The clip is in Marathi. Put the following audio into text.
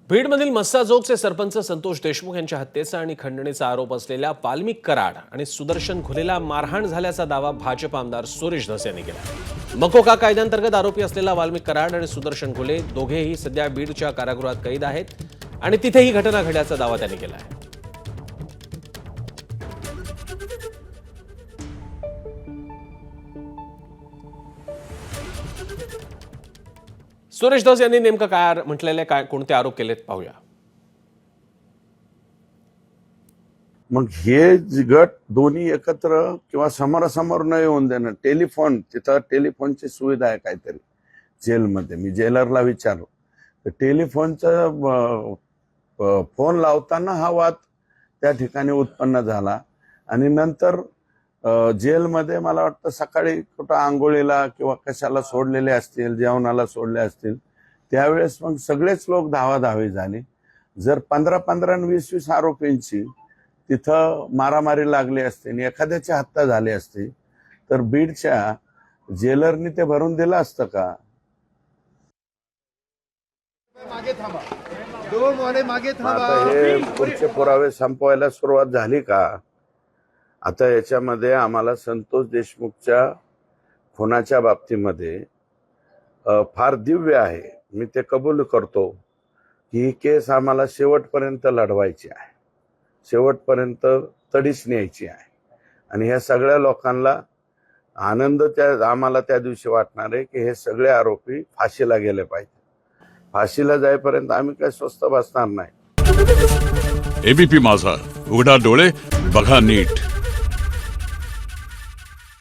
बीडमधील मस्साजोगचे सरपंच संतोष देशमुख यांच्या हत्येचा आणि खंडणीचा आरोप असलेल्या वाल्मिक कराड आणि सुदर्शन घुलेला मारहाण झाल्याचा दावा भाजप आमदार सुरेश धस यांनी केला। मकोका कायद्याअंतर्गत आरोपी असलेला वाल्मिक कराड आणि सुदर्शन घुले दोघेही सध्या बीडच्या कारागृहात कैद आहेत आणि तिथे ही घटना घडल्याचा दावा त्यांनी केला आहे। सुरेश धस यांनी नेमकं काय म्हटलेले, काय कोणते आरोप केलेत पाहूया। मग हे गट दोन्ही एकत्र किंवा समोरासमोर न येऊन देणं, टेलिफोन, तिथं टेलिफोनची सुविधा आहे काहीतरी जेलमध्ये। मी जेलरला विचारलो तर टेलिफोनचा फोन लावताना हा वाद त्या ठिकाणी उत्पन्न झाला आणि नंतर जेलमध्ये मला वाटतं सकाळी कुठं आंघोळीला किंवा कशाला सोडलेले असतील, जेवणाला सोडले असतील, त्यावेळेस मग सगळेच लोक धावाधावी झाली। जर 15-15 आणि 20-20 आरोपींची तिथं मारामारी लागली असते आणि एखाद्याची हत्या झाली असती तर बीडच्या जेलरनी ते भरून दिलं असतं का? आता हे पुढचे पुरावे संपवायला सुरुवात झाली का? आता याच्यामध्ये आम्हाला संतोष देशमुखच्या खुनाच्या बाबतीमध्ये फार दिव्य आहे, मी ते कबूल करतो की ही केस आम्हाला शेवटपर्यंत लढवायची आहे, शेवटपर्यंत तडीच न्यायची आहे आणि ह्या सगळ्या लोकांना आनंद आम्हाला त्या दिवशी वाटणार आहे की हे सगळे आरोपी फाशीला गेले पाहिजे। फाशीला जाईपर्यंत आम्ही काय स्वस्थ बसणार नाही। एबीपी माझा, उघडा डोळे बघा नीट।